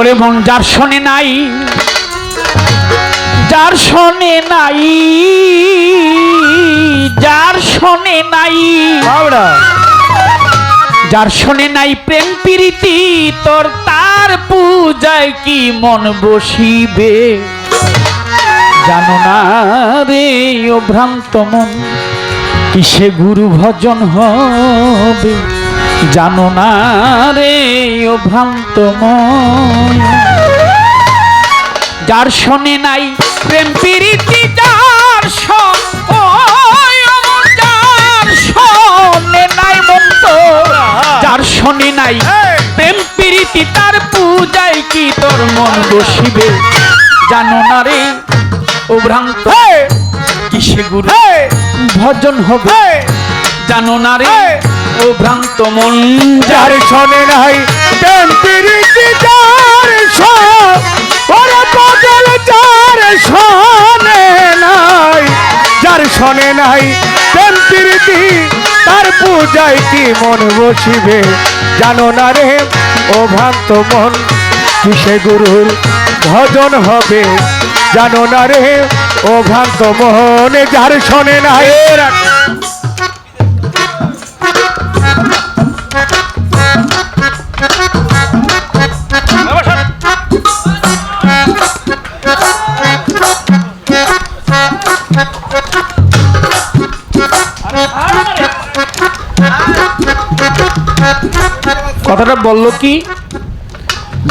ওরে মন যার শোনে নাই, যার শোনে নাই, যার শোনে নাই, যার শোনে নাই প্রেম প্রীতি তোর, তার পূজায় কি মন বসিবে? জানো না রে ও ভ্রান্ত মন, কিসে গুরু ভজন হবে? জানো না রে ও ভ্রান্ত মন, যার শোনে নাই প্রেম প্রীতি, যার শোনে নাই মন তোর, যার শোনে নাই প্রেম প্রীতি তার পূজায় কি তোর মন বসিবে? জানো না রে ও ভ্রান্ত কিসে গুরু ভজন হবে? জানো না রে ও ভ্রান্ত মন, যার শোনে নাই প্রেম প্রীতি, যার ওরে পাগল যার শোনে নাই, যার শোনে নাই প্রেম প্রীতি তার পূজায় কি মন বসিবে? জানো না রে ও ভ্রান্ত মন, কিসে গুরুর ভজন হবে? জানো না রে ও ভ্রান্ত মন, যার শোনে নাই। কথাটা বললো কি,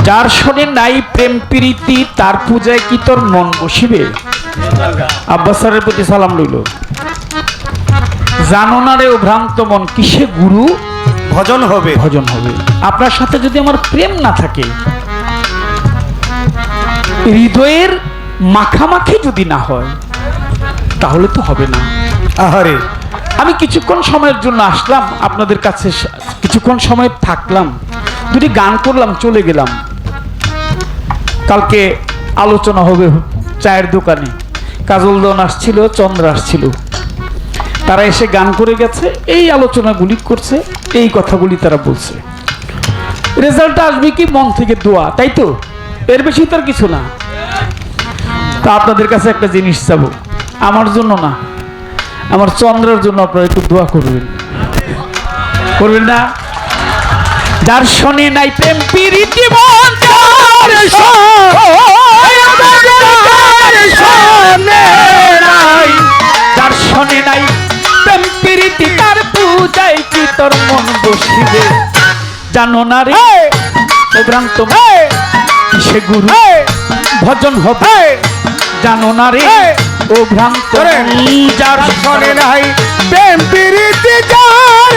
যার শোনে নাই প্রেম প্রীতি তার পূজায় কি তোর মন বসিবে? আব্বাস স্যারের প্রতি সালাম রইল। জানো না রে ও ভ্রান্ত মন, কিসে গুরু ভজন হবে? ভজন হবে। আপনার সাথে যদি আমার প্রেম না থাকে, হৃদয়ের মাখামাখি যদি না হয়, তাহলে তো হবে না। আহারে, আমি কিছুক্ষণ সময়ের জন্য আসলাম আপনাদের কাছে, কিছুক্ষণ সময় থাকলাম, দুটি গান করলাম, চলে গেলাম। কালকে আলোচনা হবে চায়ের দোকানে, কাজল দন আসছিল, চন্দ্র আসছিল, তারা এসে গান করে গেছে, এই আলোচনাগুলি করছে, এই কথাগুলি তারা বলছে। রেজাল্ট আসবে কি মন থেকে দোয়া, তাই তো, এর বেশি তো আর কিছু না। তা আপনাদের কাছে একটা জিনিস চাবো, আমার জন্য না, আমার চন্দ্রের জন্য আপনারা একটু দোয়া করবেন, করবেন না? যার শোনে নাই প্রেম প্রীতি মন, যার শোনে নাই প্রেম প্রীতি তার পূজায় কি তোর মন বসিবে? জানো না রে ও ভ্রান্ত কিসে গুরু ভজন হবে? জানো না রে ও ভ্রান্ত, যার শোনে নাই প্রেম প্রীতি, যার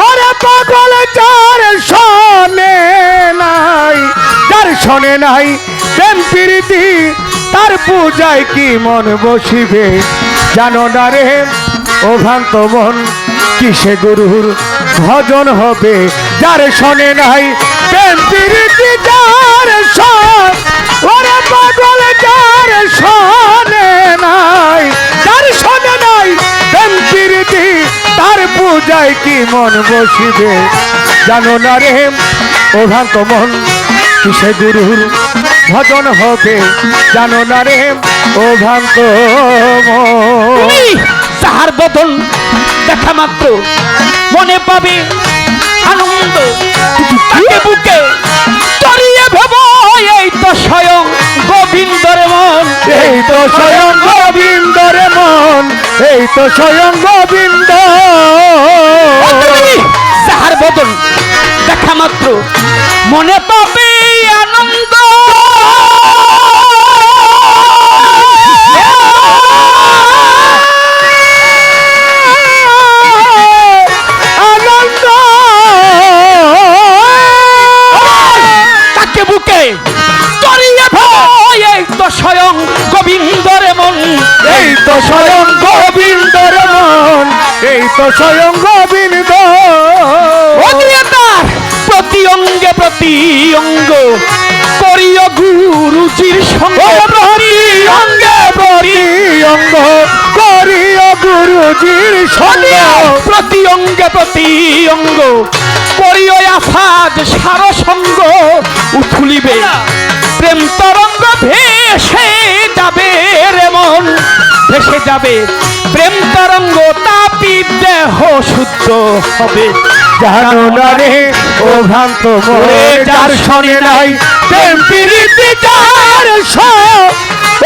ওরে পাগল যার শোনে নাই, যার শোনে নাই প্রেম প্রীতি তার পূজায় কি মন বসিবে? জানো না রে ও ভ্রান্ত মন, কিসে গুরুর ভজন হবে? যার শোনে নাই প্রেম প্রীতি, যার ওরে পাগল যার শোনে নাই, যার শোনে নাই প্রেম প্রীতি তার পূজায় কি মন বসিবে? জানো না রে ও ভ্রান্ত মন, কিসে গুরুর ভজন হবে? জানো না রে ও ভ্রান্ত মন, যাহার বদন দেখা মাত্র মনে পাবে আনন্দ, তাকে বুকে জড়িয়ে ভেব, এই তো স্বয়ং গোবিন্দর মন, এই তো স্বয়ং গোবিন্দর মন, এই তো স্বয়ং গোবিন্দ। যাহার বদন দেখা মাত্র মনে পাবে আনন্দ, আনন্দ তাকে বুকে জড়িয়ে ভয়, এই তো স্বয়ং গোবিন্দর মন, এই তো স্বয়ং গোবিন্দর মন, এই তো স্বয়ং গোবিন্দ। তার প্রতি অঙ্গে প্রতি অঙ্গ করিও গুরুজির সঙ্গে, প্রতি অঙ্গে প্রতি অঙ্গ করিও গুরু গুরুজির সঙ্গ প্রতি অঙ্গে প্রতি অঙ্গ করিও আফাজ সার সঙ্গ উথুলিবে প্রেম তরঙ্গ ভেসে যাবে রে মন ভেসে যাবে প্রেম তরঙ্গ তাপি দেহ শুদ্ধ হবে জানো না রে ও ভ্রান্ত মোরে যার শোনে নাই প্রেম প্রীতি যার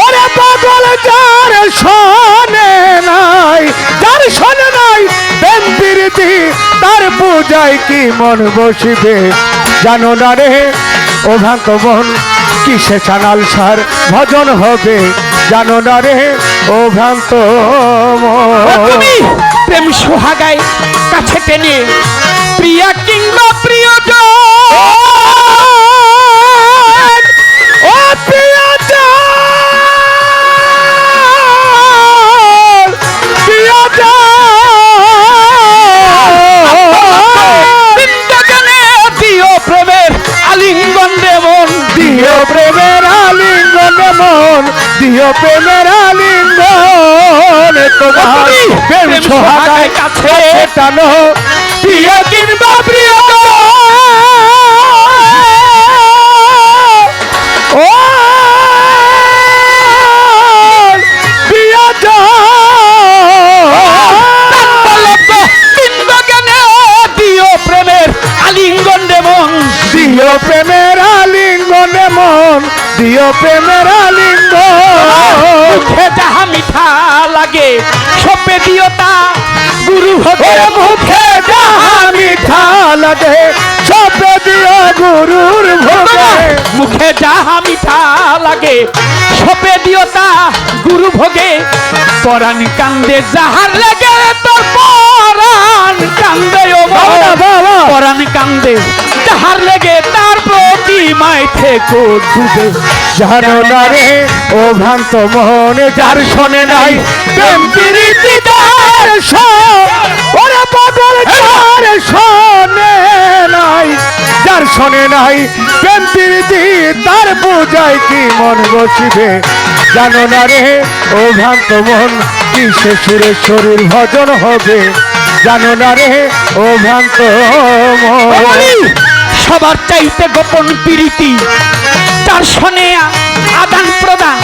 ওরে পাগল যার শোনে নাই যার শোনে নাই প্রেম প্রীতি তার পূজায় কি মন বসিবে জানো না রে ও ভ্রান্ত মন কিসে চানাল সার ভজন হবে জানো না রে ও ভ্রান্ত তুমি মন প্রেম সোহাগায় কাছে টেনে প্রিয়া কিংবা প্রিয়জন ও প্রিয়জন বিন্দুজনে দিও প্রেমের আলিঙ্গন রে মন দিও প্রেমের আলিঙ্গন মন দিও প্রেমের আলিঙ্গন তোমার প্রেম সোহাগায় কাছে টানো প্রিয় কিংবা প্রিয় ও বিন্দুজনে দিও প্রেমের আলিঙ্গন রে মন দিও প্রেমের আলিঙ্গন মন দিও প্রেমের আলিঙ্গন মুখে যাহা মিঠা লাগে সপে দিও তা গুরু হবে ওরে মুখে যাহা মিঠা লাগে সপে দিও গুরুর ভোগে মুখে যাহা মিঠা লাগে সপে দিও তা গুরু ভোগে পরাণ কান্দে যাহার লাগে তোর পরাণ কান্দে ও বাবা, বাবা। পরাণ কান্দে যাহার লেগে তার প্রতিমায় থেকো ডুবে জানো না রে ও ভ্রান্ত মোহনে যার শোনে নাই প্রেম প্রীতি যার ওরে পাগল যার শোনে নাই যার শোনে নাই প্রেম প্রীতি তার পূজায় কি মন বসিবে জানো না রে ও ভ্রান্ত মন কিসে সুরে শরীর ভজন হবে জানো না রে ও ভ্রান্ত মন সবার চাইতে গোপন প্রীতি তার শোনে আদান প্রদান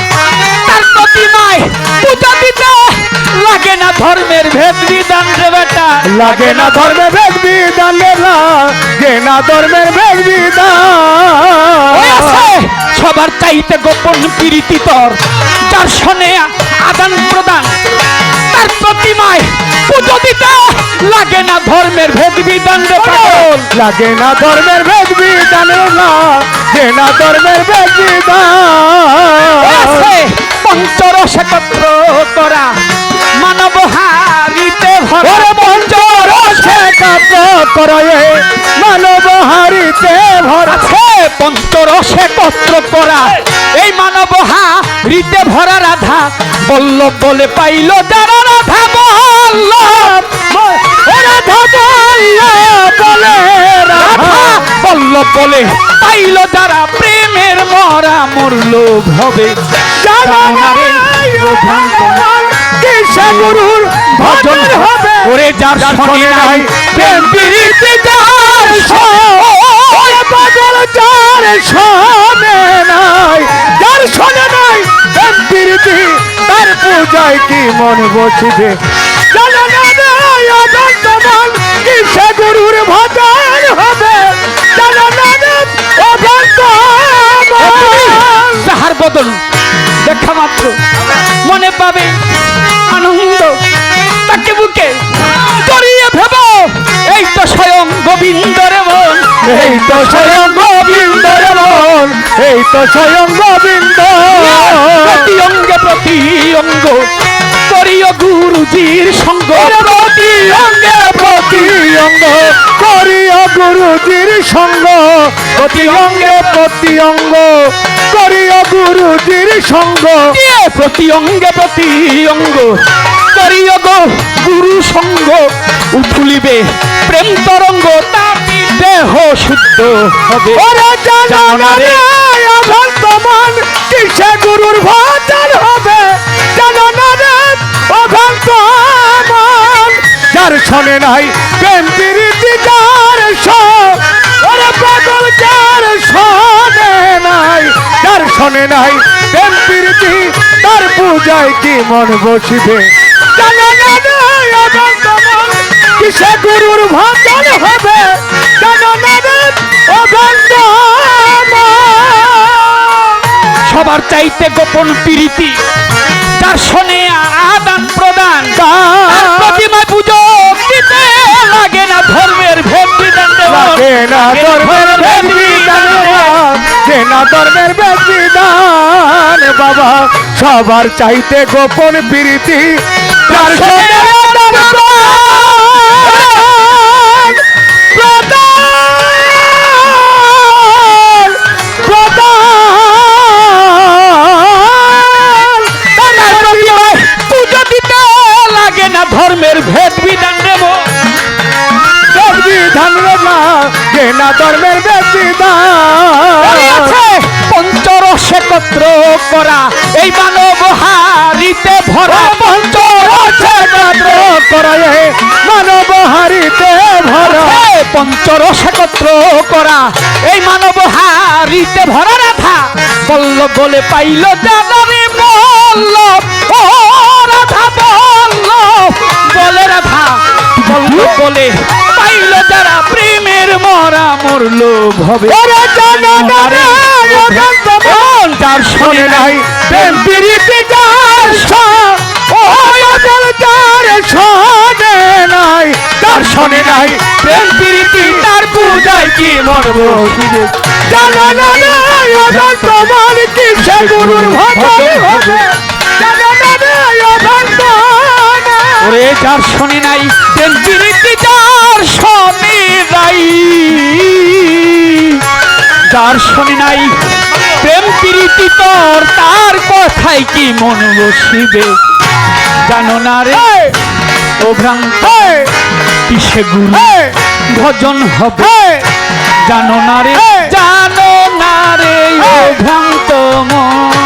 তার প্রতিমায় পূজা দিতে লাগে না ধর্মের ভেদ বিধান রে বেটা লাগে না ধর্মের ভেদ বিধান লাগে না ধর্মের ভেদ ওই আছে বিধান সবার চাইতে গোপন প্রীতি তোর যার শোনে আদান প্রদান তার প্রতিমায় পুজো দিতে লাগে না ধর্মের ভেদ বিধান রে পাগল লাগে না ধর্মের ভেদ বিধান লাগে না ধর্মের ভেদ ওই আছে বিধান পঞ্চরস একত্র করা মানব হারিতে ভরা ওরে পঞ্চরসে কাব্য করয়ে মানব হারিতে ভরা আছে পঞ্চরসে একত্র করা এই মানব হারিতে ভরা রাধা বল্লভ বলে পাইল যারা রাধা বল্লভ রাধা বলে রাধা বল্লভ বলে পাইল যারা প্রেমের মরা মরল হবে জানো না রে ও ভ্রান্ত মন, কিসে গুরুর ভজন হবে ওরে যার শোনে নাই প্রেম প্রীতি যার ওরে পাগল যার শোনে নাই যার শোনে নাই প্রেম প্রীতি তার পূজায় কি মন বসিবে জানো না রে ও ভ্রান্ত মন, কিসে গুরুর ভজন হবে জানো না রে ও ভ্রান্ত মন। যাহার বদল দেখা মাত্র মনে পাবে আনন্দ তাকে বুকে জড়িয়ে ভেব এই তো স্বয়ং গোবিন্দ রে মন এই তো স্বয়ং গোবিন্দ রে মন, এই তো স্বয়ং গোবিন্দ প্রতি অঙ্গে প্রতি অঙ্গ করিও গুরুজির সঙ্গ প্রতি অঙ্গে প্রতি অঙ্গ করিও গুরুজির সঙ্গ প্রতি অঙ্গে প্রতি অঙ্গ করিও গুরুজির সঙ্গ প্রতি অঙ্গে প্রতি অঙ্গ করিও গো গুরু সঙ্গ উঠুলিবে প্রেম তরঙ্গ তাপি দেহ শুদ্ধ হবে ওরে জানো না রে অভ্রান্ত মন, কিসে গুরুর ভজন হবে জানো না রে অভ্রান্ত মন। শোনে নাই প্রেম প্রীতি যার ওরে পাগল যার শোনে নাই, যার শোনে নাই প্রেম প্রীতি তার পূজায় কি মন বসিবে। জানো না রে অনন্ত মন কিসে গুরুর ভজন হবে, জানো না রে অনন্ত মন। সবার চাইতে গোপন প্রীতি যার শোনে আদান প্রদান, তার প্রতিমা পুজো দিতে লাগে না ধর্মের ভেদ বিধান দেওয়া, লাগে না ধর্মের ভেদ বিধান, যে না ধর্মের ভেদ বিধান বাবা। সবার চাইতে গোপন প্রীতি যার শোনে আদান প্রদান, প্রদান, প্রদান। তার প্রতিমায় পুজো দিতে লাগে না ধর্মের ভেদ বিধান দেব, ভেদ বিধান না, যে না ধর্মের ভেদ বিধান। আছে পঞ্চরস একত্র করা এই মানব হারিতে ভরা, পঞ্চরস একত্র করা এই মানব হারিতে ভরা, পঞ্চরস একত্র করা এই মানব হারিতে ভরা। রাধা বলল বলে পাইল জানারে বলল, ও রাধা বলল বলে, রাধা বলল বলে পাইল যারা প্রেমের মরা মরল ভবে। ওরে জানো না রে অনন্ত মন যার শোনে নাই প্রেম প্রীতি যার ও অচল যার শোনে নাই, যার শোনে নাই প্রেম প্রীতি তার পূজায় কি মরব। জানো না রে অনন্ত মন কিসে গুরুর ভজন হবে, জানো না রে অনন্ত মন। ওরে যার শোনে নাই প্রেম প্রীতি, যার শোনে নাই, যার শোনে নাই প্রেম প্রীতি তোর, তার কথাই কি মন বসিবে। জানো না রে ও ভ্রান্ত কিসে গুরু ভজন হবে, জানো না রে, জানো না রে ও ভ্রান্ত মন।